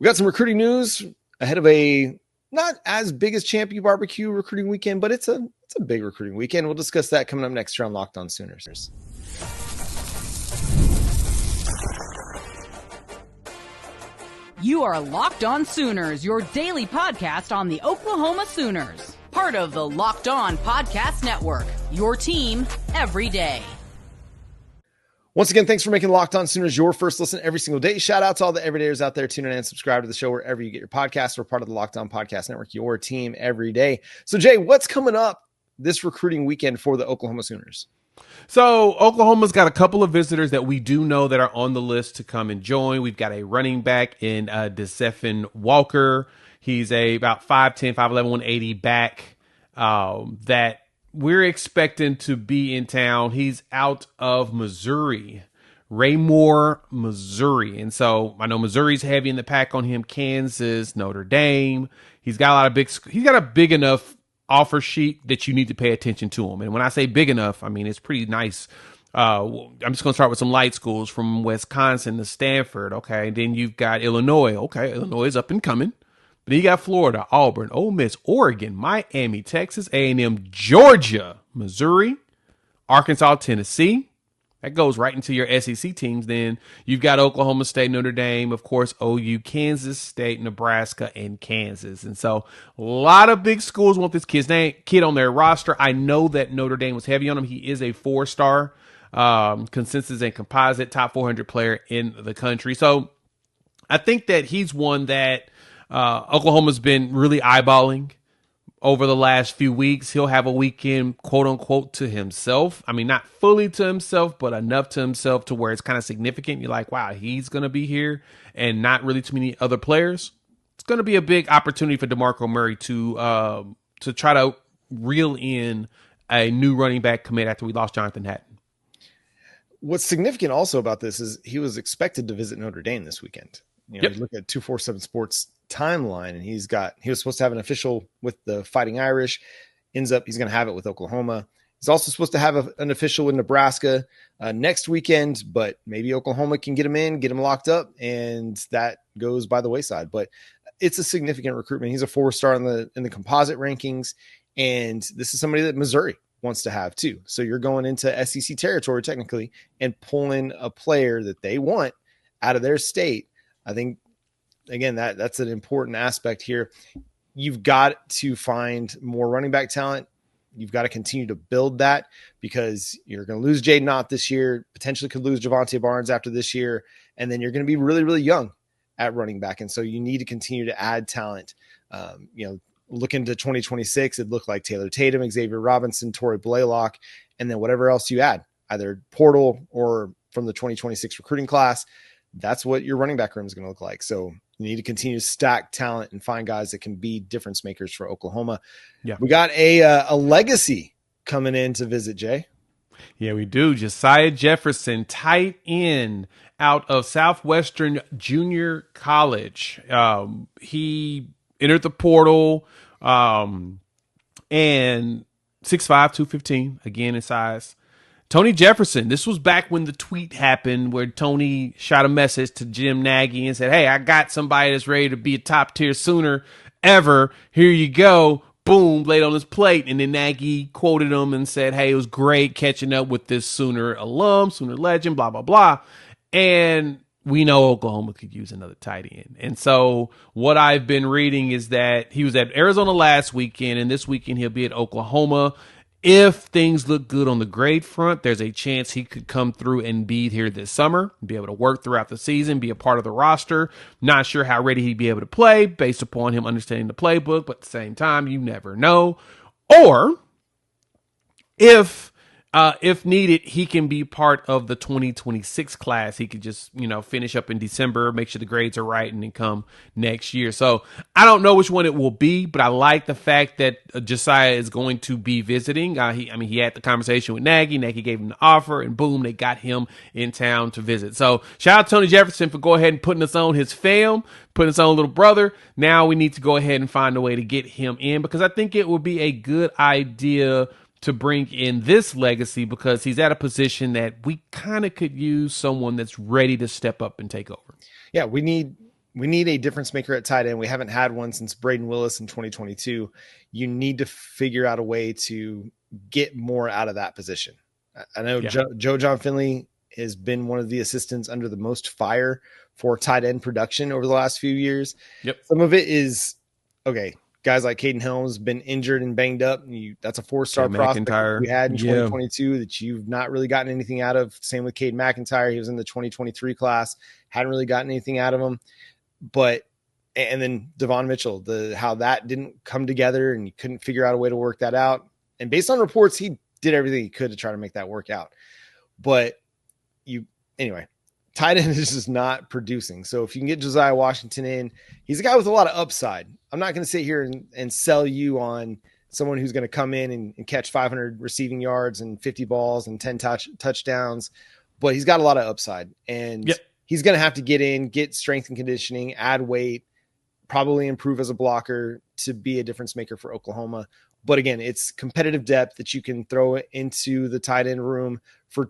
We got some recruiting news ahead of a not as big as Champion Barbecue recruiting weekend, but it's a big recruiting weekend. We'll discuss that coming up next year on Locked On Sooners. You are Locked On Sooners, your daily podcast on the Oklahoma Sooners. Part of the Locked On Podcast Network, your team every day. Once again, thanks for making Locked On Sooners your first listen every single day. Shout out to all the everydayers out there tuning in and subscribe to the show wherever you get your podcasts. We're part of the Locked On Podcast Network, your team every day. So, Jay, what's coming up this recruiting weekend for the Oklahoma Sooners? So Oklahoma's got a couple of visitors that we do know that are on the list to come and join. We've got a running back in DeZephen Walker. He's about 5'10", 5'11", 180 back that we're expecting to be in town. He's out of Missouri, Raymore, Missouri. And so I know Missouri's heavy in the pack on him, Kansas, Notre Dame. He's got a big enough offer sheet that you need to pay attention to him. And when I say big enough, I mean, it's pretty nice. I'm just going to start with some light schools from Wisconsin to Stanford. Okay. Then you've got Illinois. Okay. Illinois is up and coming. But then you got Florida, Auburn, Ole Miss, Oregon, Miami, Texas, A&M, Georgia, Missouri, Arkansas, Tennessee. That goes right into your SEC teams. Then you've got Oklahoma State, Notre Dame, of course, OU, Kansas State, Nebraska, and Kansas. And so a lot of big schools want this kid on their roster. I know that Notre Dame was heavy on him. He is a 4-star consensus and composite top 400 player in the country. So I think that he's one that Oklahoma's been really eyeballing over the last few weeks. He'll have a weekend, quote unquote, to himself. I mean, not fully to himself, but enough to himself to where it's kind of significant. You're like, wow, he's going to be here and not really too many other players. It's going to be a big opportunity for DeMarco Murray to try to reel in a new running back commit after we lost Jonathan Hatton. What's significant also about this is he was expected to visit Notre Dame this weekend. You look at 247 Sports timeline, and he was supposed to have an official with the Fighting Irish. Ends up he's going to have it with Oklahoma. He's also supposed to have an official in Nebraska next weekend, but maybe Oklahoma can get him locked up, and that goes by the wayside. But it's a significant recruitment. He's a 4-star in the composite rankings, and this is somebody that Missouri wants to have too. So you're going into SEC territory technically and pulling a player that they want out of their state. I think, again, that's an important aspect here. You've got to find more running back talent. You've got to continue to build that because you're going to lose Jaden Ott this year, potentially could lose Javante Barnes after this year, and then you're going to be really, really young at running back. And so you need to continue to add talent. Looking to 2026, it looked like Taylor Tatum, Xavier Robinson, Torrey Blaylock, and then whatever else you add, either portal or from the 2026 recruiting class. That's what your running back room is going to look like. So you need to continue to stack talent and find guys that can be difference makers for Oklahoma. Yeah. We got a legacy coming in to visit, Jay. Yeah, we do. Josiah Jefferson, tight end out of Southwestern Junior College. He entered the portal and 6'5", 215, again in size. Tony Jefferson, this was back when the tweet happened where Tony shot a message to Jim Nagy and said, hey, I got somebody that's ready to be a top-tier Sooner ever. Here you go. Boom, laid on his plate. And then Nagy quoted him and said, hey, it was great catching up with this Sooner alum, Sooner legend, blah, blah, blah. And we know Oklahoma could use another tight end. And so what I've been reading is that he was at Arizona last weekend, and this weekend he'll be at Oklahoma. If things look good on the grade front, there's a chance he could come through and be here this summer, be able to work throughout the season, be a part of the roster. Not sure how ready he'd be able to play based upon him understanding the playbook, but at the same time, you never know. Or if needed, he can be part of the 2026 class. He could just, finish up in December, make sure the grades are right, and then come next year. So I don't know which one it will be, but I like the fact that Josiah is going to be visiting. He had the conversation with Nagy. Nagy gave him the offer, and boom, they got him in town to visit. So shout out to Tony Jefferson for go ahead and putting us on his fam, putting us on little brother. Now we need to go ahead and find a way to get him in, because I think it would be a good idea to bring in this legacy, because he's at a position that we kind of could use someone that's ready to step up and take over. Yeah, we need we need a difference maker at tight end. We haven't had one since Braden Willis in 2022. You need to figure out a way to get more out of that position. I know Joe John Finley has been one of the assistants under the most fire for tight end production over the last few years. Yep. Some of it is, okay, guys like Caden Helms been injured and banged up. That's a 4-star prospect we had in 2022 that you've not really gotten anything out of. Same with Cade McIntyre. He was in the 2023 class. Hadn't really gotten anything out of him. But, and then Devon Mitchell, how that didn't come together and you couldn't figure out a way to work that out. And based on reports, he did everything he could to try to make that work out. But anyway, tight end is just not producing. So if you can get Josiah Washington in, he's a guy with a lot of upside. I'm not going to sit here and sell you on someone who's going to come in and catch 500 receiving yards and 50 balls and 10 touchdowns, but he's got a lot of upside. And he's going to have to get strength and conditioning, add weight, probably improve as a blocker to be a difference maker for Oklahoma. But again, it's competitive depth that you can throw into the tight end room for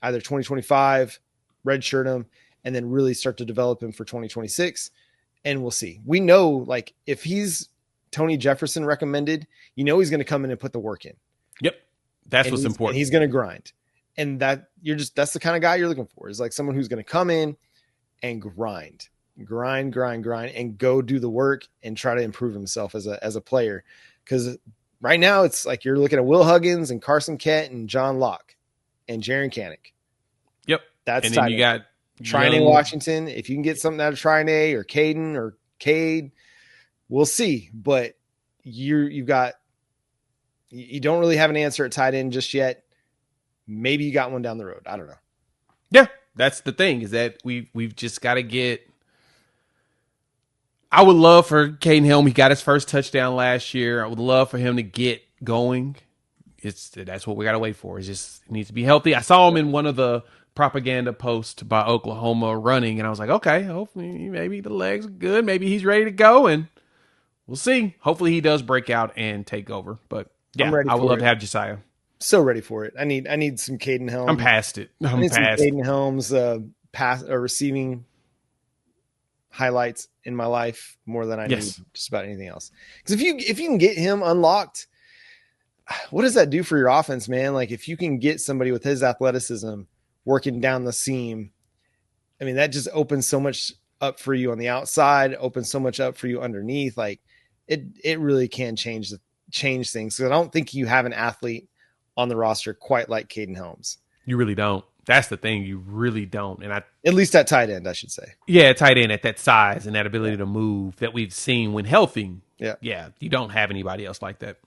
either 2025, redshirt him, and then really start to develop him for 2026. And we'll see. We know, like, if he's Tony Jefferson recommended, he's going to come in and put the work in. Yep. That's what's important. And he's going to grind. And that's the kind of guy you're looking for, is like someone who's going to come in and grind, and go do the work and try to improve himself as a player. Because right now it's like you're looking at Will Huggins and Carson Kent and John Locke and Jaron Kanik. Yep. That's and then you got Trine Washington. If you can get something out of Trine or Caden or Cade, we'll see. But you don't really have an answer at tight end just yet. Maybe you got one down the road. I don't know. Yeah, that's the thing, is that we've just got to get. I would love for Caden Helm. He got his first touchdown last year. I would love for him to get going. That's what we got to wait for. It needs to be healthy. I saw him in one of the propaganda post by Oklahoma running, and I was like, okay, hopefully maybe the legs are good, maybe he's ready to go, and we'll see. Hopefully he does break out and take over. But yeah, I would love to have Josiah. So ready for it. I need some Caden Helms. I'm past it. I need some Caden Helms pass or receiving highlights in my life more than I need just about anything else. Because if you can get him unlocked, what does that do for your offense, man? Like, if you can get somebody with his athleticism working down the seam, I mean, that just opens so much up for you on the outside, opens so much up for you underneath. Like, it really can change things. So I don't think you have an athlete on the roster quite like Caden Helms. You really don't. That's the thing. You really don't. And at least at tight end, I should say. Yeah, tight end at that size and that ability to move that we've seen when healthy. Yeah. Yeah. You don't have anybody else like that.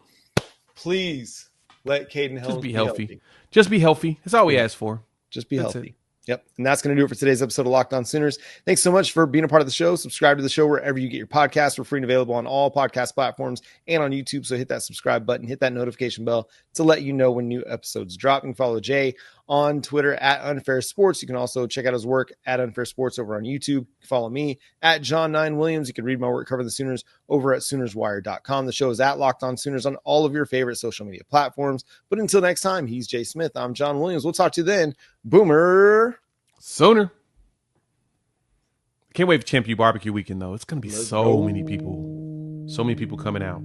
Please let Caden Helms be healthy. Just be healthy. That's all we ask for. Just be healthy. Yep. And that's going to do it for today's episode of Locked On Sooners. Thanks so much for being a part of the show. Subscribe to the show wherever you get your podcasts. We're free and available on all podcast platforms and on YouTube. So hit that subscribe button, hit that notification bell to let you know when new episodes drop. You can follow Jay on Twitter at Unfair Sports. You can also check out his work at Unfair Sports over on YouTube. You can follow me at John9Williams. You can read my work covering the Sooners over at SoonersWire.com. The show is at Locked On Sooners on all of your favorite social media platforms. But until next time, he's Jay Smith. I'm John Williams. We'll talk to you then. Boomer Sooner. Can't wait for Champion Barbecue Weekend, though. It's going to be so many people. So many people coming out.